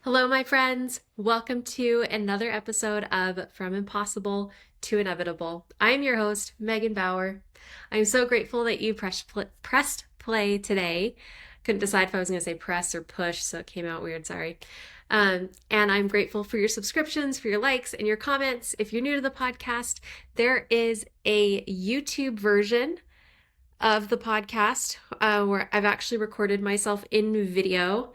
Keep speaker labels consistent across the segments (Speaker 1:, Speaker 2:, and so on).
Speaker 1: Hello, my friends. Welcome to another episode of From Impossible to Inevitable. I'm your host, Megan Bauer. I'm so grateful that you pressed play today. Couldn't decide if I was going to say press or push, so it came out weird. Sorry. And I'm grateful for your subscriptions, for your likes, and your comments. If you're new to the podcast, there is a YouTube version of the podcast where I've actually recorded myself in video,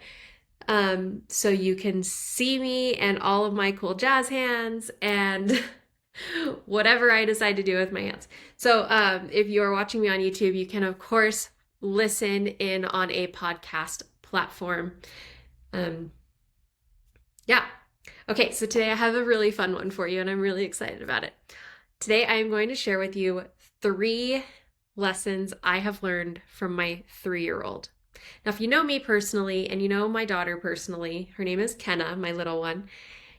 Speaker 1: so you can see me and all of my cool jazz hands and whatever I decide to do with my hands. So if you are watching me on YouTube, you can, of course, listen in on a podcast platform. Um, yeah. Okay, so today I have a really fun one for you, and I'm really excited about it. Today I am going to share with you 3 lessons I have learned from my 3-year-old. Now, if you know me personally and you know my daughter personally, her name is Kenna, my little one.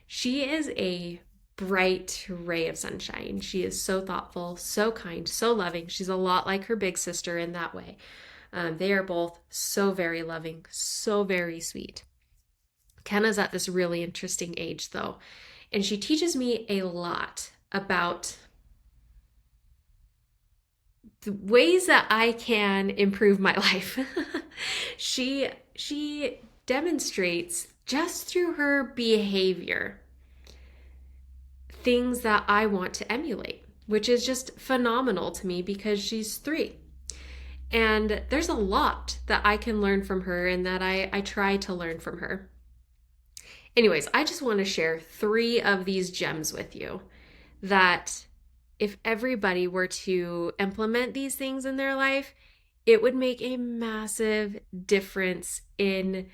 Speaker 1: She is a bright ray of sunshine. She is so thoughtful, so kind, so loving. She's a lot like her big sister in that way. They are both so very loving, so very sweet. Kenna's at this really interesting age, though, and she teaches me a lot about the ways that I can improve my life. she demonstrates just through her behavior things that I want to emulate, which is just phenomenal to me because she's 3. And there's a lot that I can learn from her and that I try to learn from her. Anyways, I just want to share 3 of these gems with you that if everybody were to implement these things in their life, it would make a massive difference in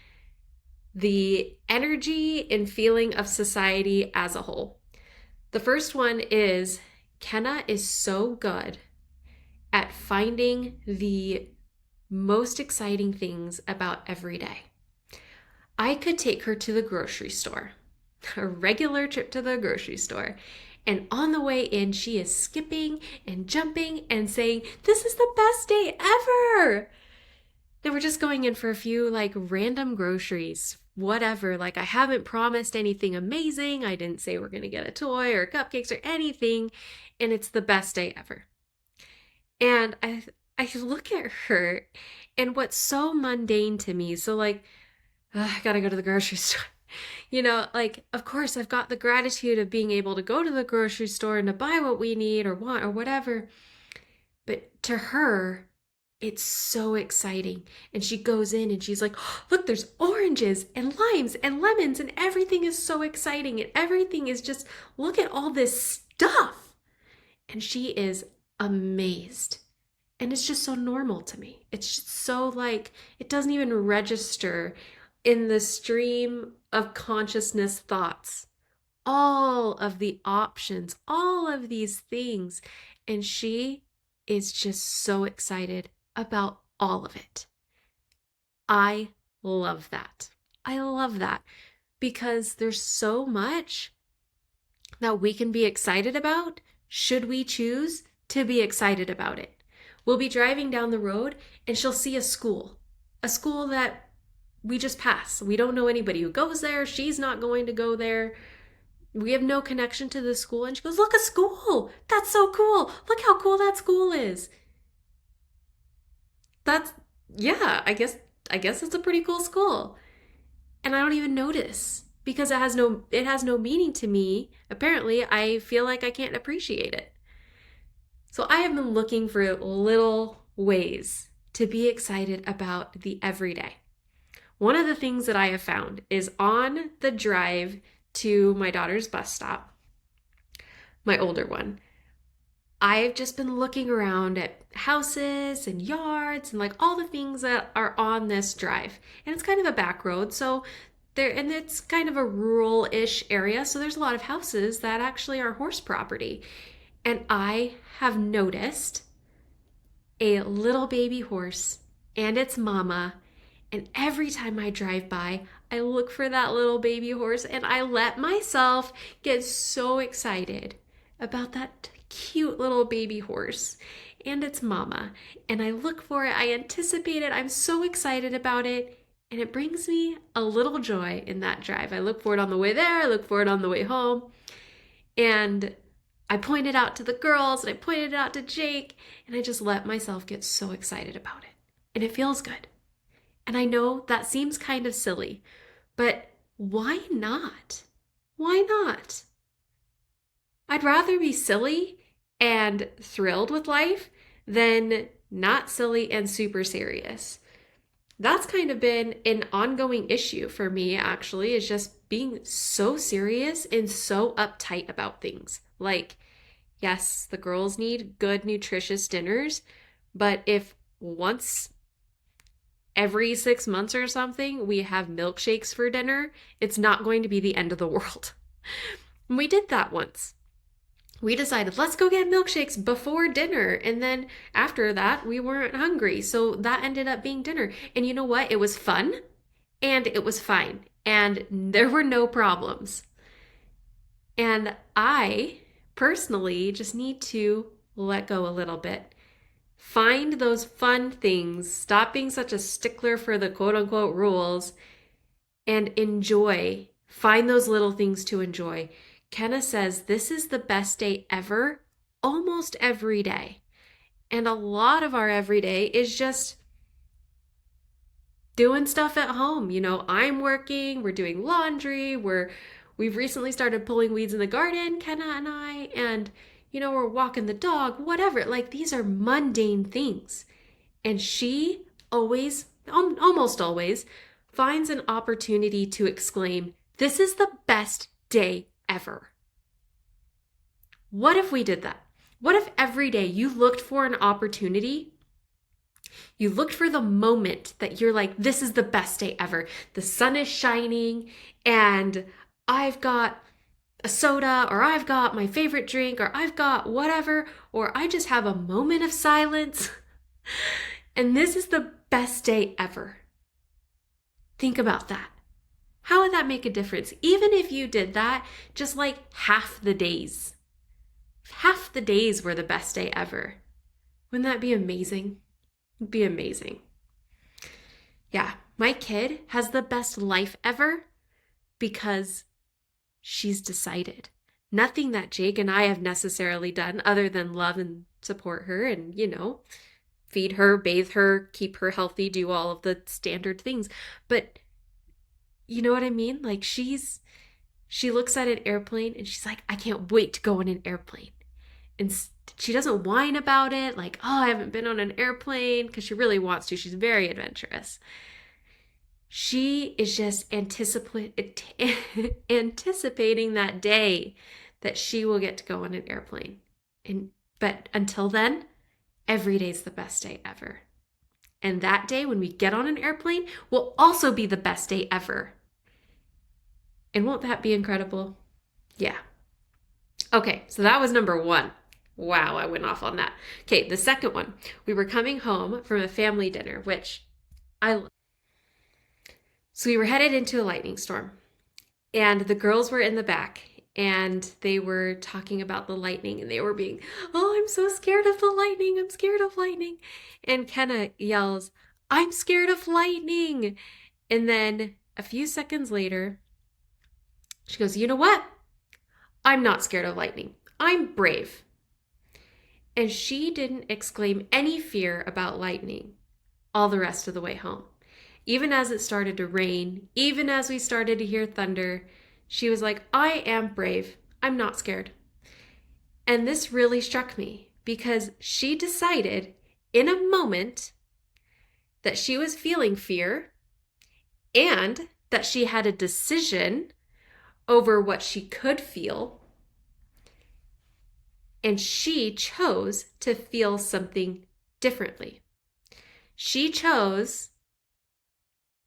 Speaker 1: the energy and feeling of society as a whole. The first one is Kenna is so good at finding the most exciting things about every day. I could take her to the grocery store, a regular trip to the grocery store, and on the way in, she is skipping and jumping and saying, "This is the best day ever." Then we're just going in for a few random groceries, whatever. I haven't promised anything amazing. I didn't say we're going to get a toy or cupcakes or anything. And it's the best day ever. And I look at her, and what's so mundane to me, so I gotta go to the grocery store. Of course, I've got the gratitude of being able to go to the grocery store and to buy what we need or want or whatever. But to her, it's so exciting. And she goes in and she's like, "Oh, look, there's oranges and limes and lemons and everything is so exciting. And everything is just, look at all this stuff." And she is amazed. And it's just so normal to me. It's just so it doesn't even register in the stream of consciousness thoughts, all of the options, all of these things. And she is just so excited about all of it. I love that. I love that because there's so much that we can be excited about should we choose to be excited about it. We'll be driving down the road and she'll see a school that we just pass. We don't know anybody who goes there. She's not going to go there. We have no connection to the school. And she goes, "Look, a school. That's so cool. Look how cool that school is." Yeah, I guess it's a pretty cool school. And I don't even notice because it has no meaning to me. Apparently, I feel like I can't appreciate it. So I have been looking for little ways to be excited about the everyday. One of the things that I have found is on the drive to my daughter's bus stop, my older one, I've just been looking around at houses and yards and all the things that are on this drive. And it's kind of a back road, and it's kind of a rural-ish area, so there's a lot of houses that actually are horse property. And I have noticed a little baby horse and its mama. And every time I drive by, I look for that little baby horse and I let myself get so excited about that cute little baby horse and its mama. And I look for it, I anticipate it, I'm so excited about it. And it brings me a little joy in that drive. I look for it on the way there, I look for it on the way home. And I pointed out to the girls and I pointed it out to Jake, and I just let myself get so excited about it. And it feels good. And I know that seems kind of silly, but why not? Why not? I'd rather be silly and thrilled with life than not silly and super serious. That's kind of been an ongoing issue for me, actually, is just being so serious and so uptight about things. Like, yes, the girls need good, nutritious dinners, but if once every 6 months or something we have milkshakes for dinner, it's not going to be the end of the world. And we did that once. We decided, let's go get milkshakes before dinner. And then after that, we weren't hungry. So that ended up being dinner. And you know what? It was fun and it was fine. And there were no problems. And I personally just need to let go a little bit. Find those fun things. Stop being such a stickler for the quote unquote rules and enjoy. Find those little things to enjoy. Kenna says this is the best day ever almost every day. And a lot of our everyday is just doing stuff at home. You know, I'm working, we're doing laundry, we've recently started pulling weeds in the garden, Kenna and I, and you know, we're walking the dog, whatever. Like these are mundane things. And she always, almost always, finds an opportunity to exclaim, "This is the best day ever." What if we did that? What if every day you looked for an opportunity? You looked for the moment that you're like, this is the best day ever. The sun is shining and I've got a soda, or I've got my favorite drink, or I've got whatever, or I just have a moment of silence. And this is the best day ever. Think about that. How would that make a difference? Even if you did that, just like half the days. Half the days were the best day ever. Wouldn't that be amazing? It'd be amazing. Yeah, my kid has the best life ever because she's decided. Nothing that Jake and I have necessarily done other than love and support her and, you know, feed her, bathe her, keep her healthy, do all of the standard things. But you know what I mean? Like she looks at an airplane and she's like, I can't wait to go on an airplane. And she doesn't whine about it, like, oh, I haven't been on an airplane, because she really wants to. She's very adventurous. She is just anticipating that day that she will get to go on an airplane. But until then, every day is the best day ever. And that day when we get on an airplane will also be the best day ever. And won't that be incredible? Yeah. Okay, so that was number one. Wow, I went off on that. Okay, the second one. We were coming home from a family dinner, which I love. So we were headed into a lightning storm, and the girls were in the back, and they were talking about the lightning, and they were being, oh, I'm so scared of the lightning. I'm scared of lightning. And Kenna yells, I'm scared of lightning. And then a few seconds later, she goes, you know what? I'm not scared of lightning. I'm brave. And she didn't exclaim any fear about lightning all the rest of the way home. Even as it started to rain, even as we started to hear thunder, she was like, I am brave. I'm not scared. And this really struck me because she decided in a moment that she was feeling fear and that she had a decision over what she could feel. And she chose to feel something differently. She chose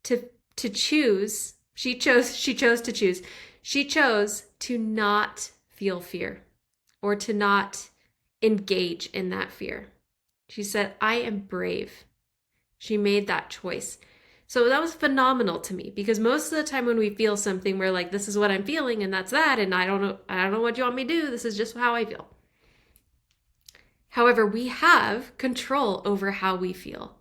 Speaker 1: to choose. She chose to choose. She chose to not feel fear or to not engage in that fear. She said, I am brave. She made that choice. So that was phenomenal to me because most of the time when we feel something, we're like, this is what I'm feeling and that's that. And I don't know what you want me to do. This is just how I feel. However, we have control over how we feel.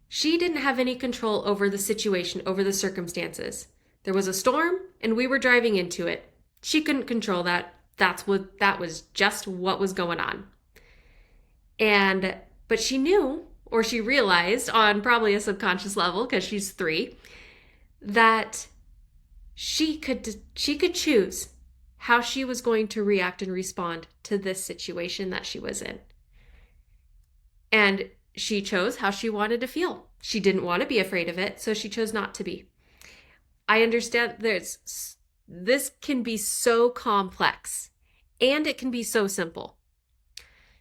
Speaker 1: She didn't have any control over the situation, over the circumstances. There was a storm and we were driving into it. She couldn't control that. That was just what was going on. And but she knew, or she realized on probably a subconscious level because she's 3, that she could choose how she was going to react and respond to this situation that she was in. And she chose how she wanted to feel. She didn't want to be afraid of it, so she chose not to be. I understand this can be so complex and it can be so simple.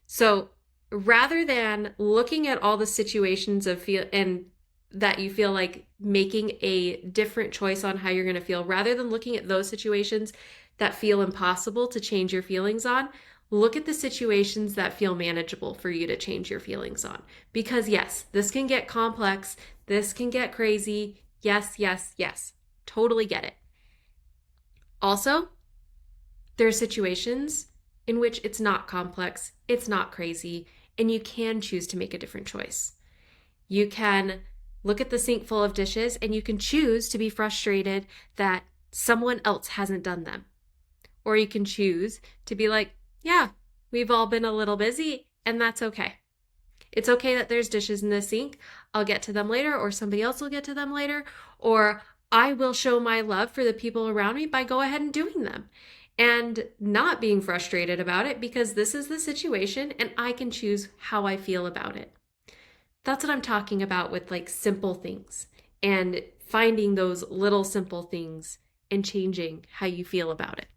Speaker 1: So rather than looking at all the situations of feel and that you feel like making a different choice on how you're going to feel, rather than looking at those situations that feel impossible to change your feelings on, look at the situations that feel manageable for you to change your feelings on. Because yes, this can get complex. This can get crazy. Yes, yes, yes. Totally get it. Also, there are situations in which it's not complex, it's not crazy, and you can choose to make a different choice. You can look at the sink full of dishes and you can choose to be frustrated that someone else hasn't done them. Or you can choose to be like, yeah, we've all been a little busy and that's okay. It's okay that there's dishes in the sink. I'll get to them later, or somebody else will get to them later, or I will show my love for the people around me by go ahead and doing them and not being frustrated about it because this is the situation and I can choose how I feel about it. That's what I'm talking about with like simple things and finding those little simple things and changing how you feel about it.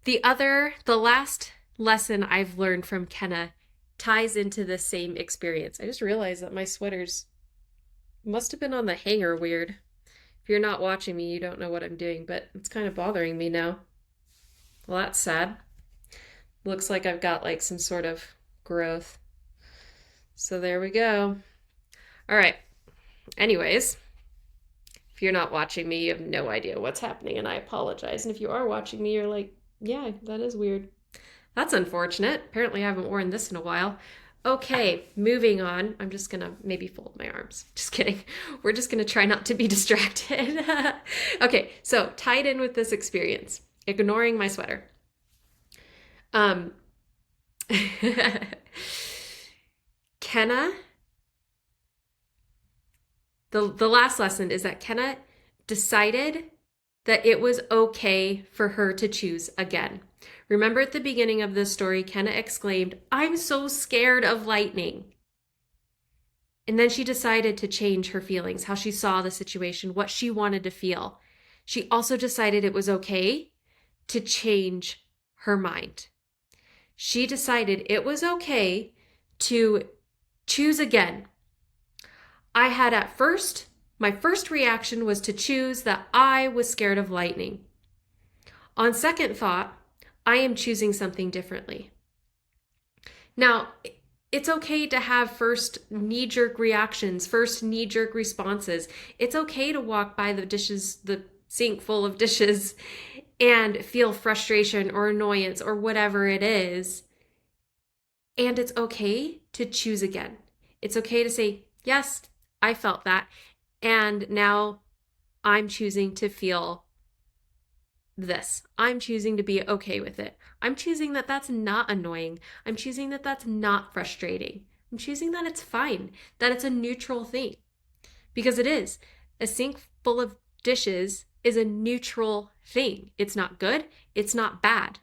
Speaker 1: The last lesson I've learned from Kenna ties into the same experience. I just realized that my sweaters must have been on the hanger weird. If you're not watching me, you don't know what I'm doing, but it's kind of bothering me now. Well, that's sad. Looks like I've got like some sort of growth. So there we go. All right. Anyways, if you're not watching me, you have no idea what's happening, and I apologize. And if you are watching me, you're like, yeah, that is weird. That's unfortunate. Apparently, I haven't worn this in a while. Okay, moving on. I'm just gonna maybe fold my arms. Just kidding. We're just gonna try not to be distracted. Okay, so tied in with this experience, ignoring my sweater. Kenna, the last lesson is that Kenna decided that it was okay for her to choose again. Remember at the beginning of this story, Kenna exclaimed, "I'm so scared of lightning." And then she decided to change her feelings, how she saw the situation, what she wanted to feel. She also decided it was okay to change her mind. She decided it was okay to choose again. I had at first, my first reaction was to choose that I was scared of lightning. On second thought, I am choosing something differently. Now, it's okay to have first knee-jerk reactions, first knee-jerk responses. It's okay to walk by the sink full of dishes, and feel frustration or annoyance or whatever it is. And it's okay to choose again. It's okay to say, yes, I felt that. And now I'm choosing to feel this. I'm choosing to be okay with it. I'm choosing that that's not annoying. I'm choosing that that's not frustrating. I'm choosing that it's fine, that it's a neutral thing. Because it is. A sink full of dishes is a neutral thing. It's not good. It's not bad.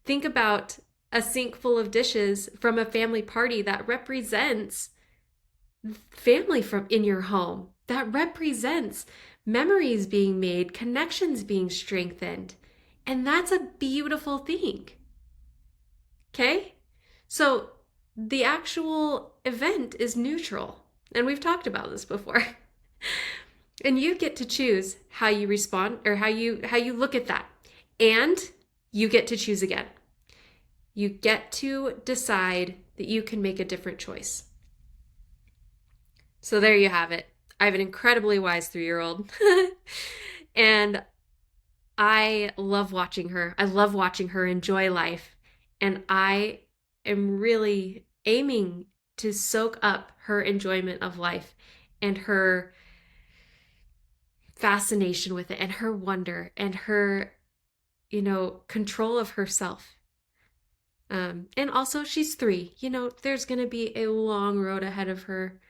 Speaker 1: Think about a sink full of dishes from a family party that represents family from in your home, that represents memories being made, connections being strengthened. And that's a beautiful thing. Okay? So the actual event is neutral. And we've talked about this before. And you get to choose how you respond or how you look at that. And you get to choose again. You get to decide that you can make a different choice. So there you have it. I have an incredibly wise 3-year-old. And I love watching her. I love watching her enjoy life. And I am really aiming to soak up her enjoyment of life and her fascination with it and her wonder and her, control of herself. And also, she's 3. There's going to be a long road ahead of her.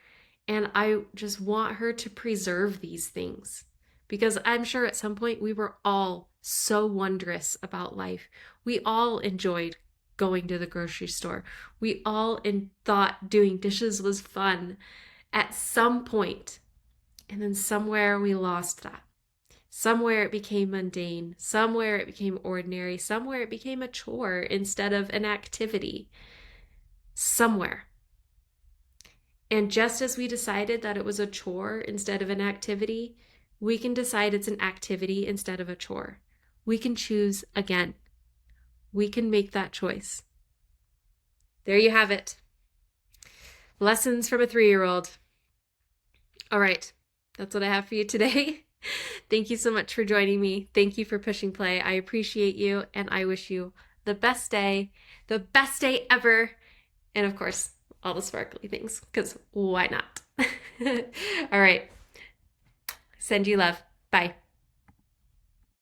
Speaker 1: And I just want her to preserve these things because I'm sure at some point we were all so wondrous about life. We all enjoyed going to the grocery store. We all thought doing dishes was fun at some point. And then somewhere we lost that. Somewhere it became mundane. Somewhere it became ordinary. Somewhere it became a chore instead of an activity. Somewhere. And just as we decided that it was a chore instead of an activity, we can decide it's an activity instead of a chore. We can choose again. We can make that choice. There you have it. Lessons from a 3-year-old. All right, that's what I have for you today. Thank you so much for joining me. Thank you for pushing play. I appreciate you, and I wish you the best day ever. And of course, all the sparkly things, because why not? All right. Send you love. Bye.